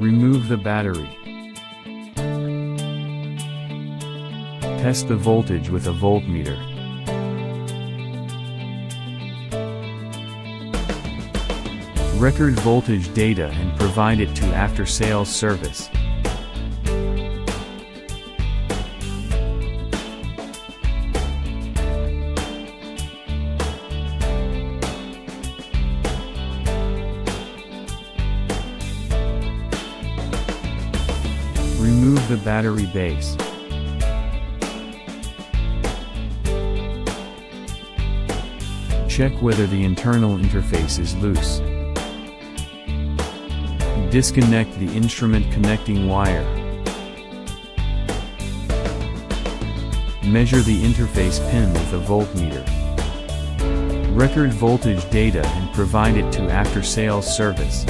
Remove the battery. Test the voltage with a voltmeter. Record voltage data and provide it to after-sales service. Remove the battery base. Check whether the internal interface is loose. Disconnect the instrument connecting wire. Measure the interface pin with a voltmeter. Record voltage data and provide it to after-sales service.